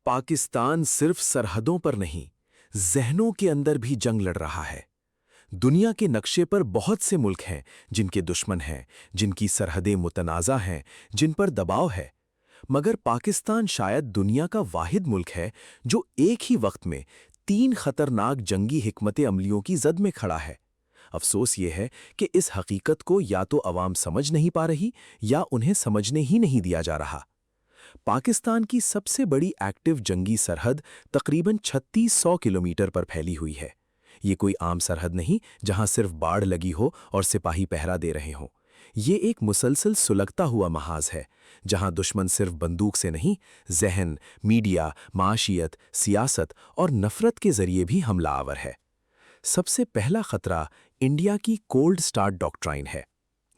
پاکستان صرف سرحدوں پر نہیں، ذہنوں کے اندر بھی جنگ لڑ رہا ہے۔ دنیا کے نقشے پر بہت سے ملک ہیں جن کے دشمن ہیں، جن کی سرحدیں متنازع ہیں، جن پر دباؤ ہے، مگر پاکستان شاید دنیا کا واحد ملک ہے جو ایک ہی وقت میں 3 خطرناک جنگی حکمت عملیوں کی زد میں کھڑا ہے۔ افسوس یہ ہے کہ اس حقیقت کو یا تو عوام سمجھ نہیں پا رہی یا انہیں سمجھنے ہی نہیں دیا جا رہا۔ پاکستان کی سب سے بڑی ایکٹیو جنگی سرحد تقریباً 3600 کلومیٹر پر پھیلی ہوئی ہے۔ یہ کوئی عام سرحد نہیں جہاں صرف باڑ لگی ہو اور سپاہی پہرا دے رہے ہوں۔ یہ ایک مسلسل سلگتا ہوا محاذ ہے جہاں دشمن صرف بندوق سے نہیں، ذہن، میڈیا، معاشیت، سیاست اور نفرت کے ذریعے بھی حملہ آور ہے۔ سب سے پہلا خطرہ انڈیا کی کولڈ سٹارٹ ڈاکٹرائن ہے۔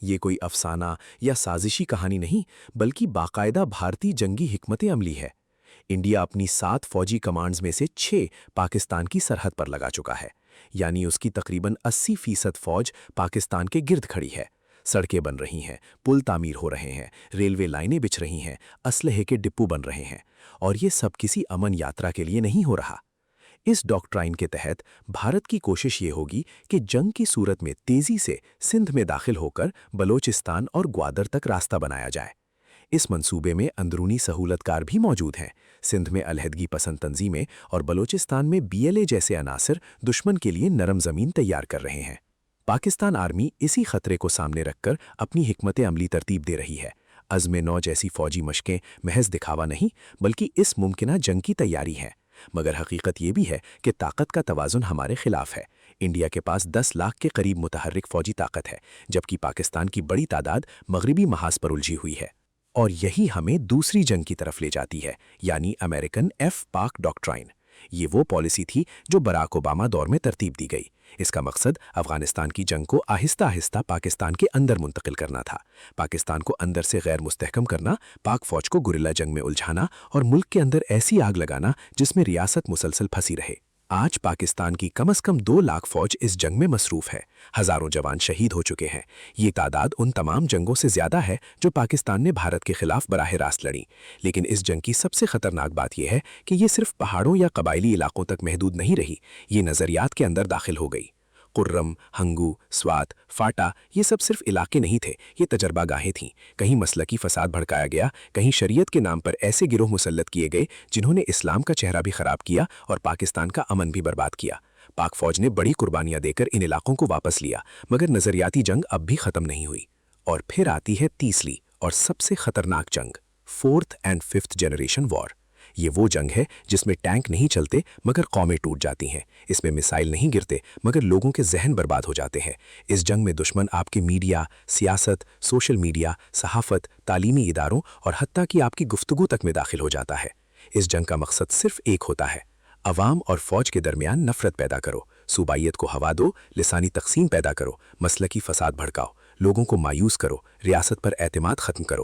یہ کوئی افسانہ یا سازشی کہانی نہیں بلکہ باقاعدہ بھارتی جنگی حکمت عملی ہے۔ انڈیا اپنی 7 فوجی کمانڈز میں سے 6 پاکستان کی سرحد پر لگا چکا ہے، یعنی اس کی تقریباً 80% فوج پاکستان کے گرد کھڑی ہے۔ سڑکیں بن رہی ہیں، پل تعمیر ہو رہے ہیں، ریلوے لائنیں بچھ رہی ہیں، اسلحے کے ڈپو بن رہے ہیں، اور یہ سب کسی امن یاترا کے لیے نہیں ہو رہا۔ اس ڈاکٹرائن کے تحت بھارت کی کوشش یہ ہوگی کہ جنگ کی صورت میں تیزی سے سندھ میں داخل ہو کر بلوچستان اور گوادر تک راستہ بنایا جائے۔ اس منصوبے میں اندرونی سہولت کار بھی موجود ہیں۔ سندھ میں علیحدگی پسند تنظیمیں اور بلوچستان میں BLA جیسے عناصر دشمن کے لیے نرم زمین تیار کر رہے ہیں۔ پاکستان آرمی اسی خطرے کو سامنے رکھ کر اپنی حکمت عملی ترتیب دے رہی ہے۔ عزم نو جیسی فوجی مشقیں محض دکھاوا نہیں بلکہ اس ممکنہ جنگ کی تیاری ہیں۔ مگر حقیقت یہ بھی ہے کہ طاقت کا توازن ہمارے خلاف ہے۔ انڈیا کے پاس 10 لاکھ کے قریب متحرک فوجی طاقت ہے، جبکہ پاکستان کی بڑی تعداد مغربی محاذ پر الجھی ہوئی ہے۔ اور یہی ہمیں دوسری جنگ کی طرف لے جاتی ہے، یعنی امریکن F-پاک ڈاکٹرائن۔ یہ وہ پالیسی تھی جو براک اوباما دور میں ترتیب دی گئی۔ اس کا مقصد افغانستان کی جنگ کو آہستہ آہستہ پاکستان کے اندر منتقل کرنا تھا۔ پاکستان کو اندر سے غیر مستحکم کرنا، پاک فوج کو گریلا جنگ میں الجھانا اور ملک کے اندر ایسی آگ لگانا جس میں ریاست مسلسل پھنسی رہے۔ آج پاکستان کی کم از کم 2 لاکھ فوج اس جنگ میں مصروف ہے۔ ہزاروں جوان شہید ہو چکے ہیں۔ یہ تعداد ان تمام جنگوں سے زیادہ ہے جو پاکستان نے بھارت کے خلاف براہ راست لڑی۔ لیکن اس جنگ کی سب سے خطرناک بات یہ ہے کہ یہ صرف پہاڑوں یا قبائلی علاقوں تک محدود نہیں رہی، یہ نظریات کے اندر داخل ہو گئی۔ قرم، ہنگو، سوات، فاٹا یہ سب صرف علاقے نہیں تھے، یہ تجربہ گاہیں تھیں۔ کہیں مسلکی فساد بھڑکایا گیا، کہیں شریعت کے نام پر ایسے گروہ مسلط کیے گئے جنہوں نے اسلام کا چہرہ بھی خراب کیا اور پاکستان کا امن بھی برباد کیا۔ پاک فوج نے بڑی قربانیاں دے کر ان علاقوں کو واپس لیا، مگر نظریاتی جنگ اب بھی ختم نہیں ہوئی۔ اور پھر آتی ہے تیسری اور سب سے خطرناک جنگ، 4th and 5th جنریشن وار۔ یہ وہ جنگ ہے جس میں ٹینک نہیں چلتے مگر قومیں ٹوٹ جاتی ہیں، اس میں میسائل نہیں گرتے مگر لوگوں کے ذہن برباد ہو جاتے ہیں۔ اس جنگ میں دشمن آپ کے میڈیا، سیاست، سوشل میڈیا، صحافت، تعلیمی اداروں اور حتیٰ کہ آپ کی گفتگو تک میں داخل ہو جاتا ہے۔ اس جنگ کا مقصد صرف ایک ہوتا ہے، عوام اور فوج کے درمیان نفرت پیدا کرو، صوبائیت کو ہوا دو، لسانی تقسیم پیدا کرو، مسلکی فساد بھڑکاؤ، لوگوں کو مایوس کرو، ریاست پر اعتماد ختم کرو۔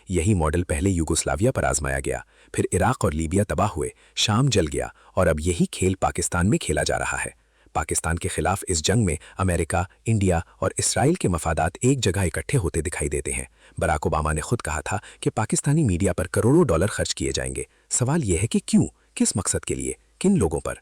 یہی ماڈل پہلے یوگوسلاویہ پر آزمایا گیا، پھر عراق اور لیبیا تباہ ہوئے، شام جل گیا اور اب یہی کھیل پاکستان میں کھیلا جا رہا ہے۔ پاکستان کے خلاف اس جنگ میں امریکہ، انڈیا اور اسرائیل کے مفادات ایک جگہ اکٹھے ہوتے دکھائی دیتے ہیں۔ براک اوباما نے خود کہا تھا کہ پاکستانی میڈیا پر کروڑوں ڈالر خرچ کیے جائیں گے۔ سوال یہ ہے کہ کیوں، کس مقصد کے لیے، کن لوگوں پر؟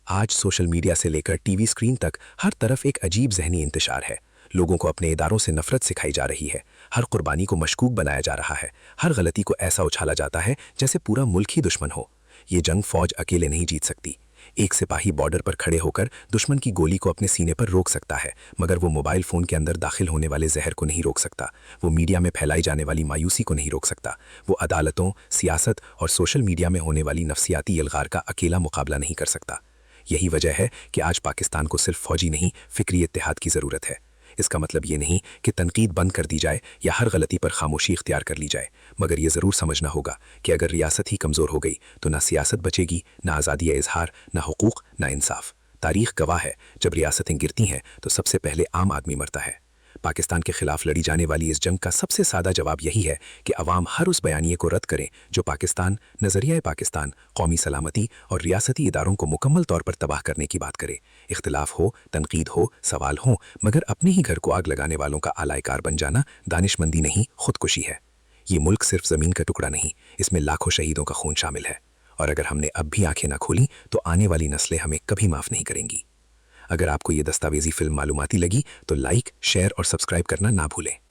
آج سوشل میڈیا سے لے کر ٹی وی اسکرین تک ہر طرف ایک عجیب ذہنی انتشار ہے۔ لوگوں کو اپنے اداروں سے نفرت سکھائی جا رہی ہے، ہر قربانی کو مشکوک بنایا جا رہا ہے، ہر غلطی کو ایسا اچھالا جاتا ہے جیسے پورا ملک ہی دشمن ہو۔ یہ جنگ فوج اکیلے نہیں جیت سکتی۔ ایک سپاہی بارڈر پر کھڑے ہو کر دشمن کی گولی کو اپنے سینے پر روک سکتا ہے، مگر وہ موبائل فون کے اندر داخل ہونے والے زہر کو نہیں روک سکتا، وہ میڈیا میں پھیلائی جانے والی مایوسی کو نہیں روک سکتا، وہ عدالتوں، سیاست اور سوشل میڈیا میں ہونے والی نفسیاتی الغار کا اکیلا مقابلہ نہیں کر سکتا۔ یہی وجہ ہے کہ آج پاکستان کو صرف فوجی نہیں، فکری اتحاد کی ضرورت ہے۔ اس کا مطلب یہ نہیں کہ تنقید بند کر دی جائے یا ہر غلطی پر خاموشی اختیار کر لی جائے، مگر یہ ضرور سمجھنا ہوگا کہ اگر ریاست ہی کمزور ہو گئی تو نہ سیاست بچے گی، نہ آزادی اظہار، نہ حقوق، نہ انصاف۔ تاریخ گواہ ہے، جب ریاستیں گرتی ہیں تو سب سے پہلے عام آدمی مرتا ہے۔ پاکستان کے خلاف لڑی جانے والی اس جنگ کا سب سے سادہ جواب یہی ہے کہ عوام ہر اس بیانیے کو رد کریں جو پاکستان، نظریہ پاکستان، قومی سلامتی اور ریاستی اداروں کو مکمل طور پر تباہ کرنے کی بات کرے۔ اختلاف ہو، تنقید ہو، سوال ہو، مگر اپنے ہی گھر کو آگ لگانے والوں کا آلائے کار بن جانا دانش مندی نہیں، خودکشی ہے۔ یہ ملک صرف زمین کا ٹکڑا نہیں، اس میں لاکھوں شہیدوں کا خون شامل ہے۔ اور اگر ہم نے اب بھی آنکھیں نہ کھولی تو آنے والی نسلیں ہمیں کبھی معاف نہیں کریں گی۔ اگر آپ کو یہ دستاویزی فلم معلوماتی لگی تو لائک، شیئر اور سبسکرائب کرنا نہ بھولیں۔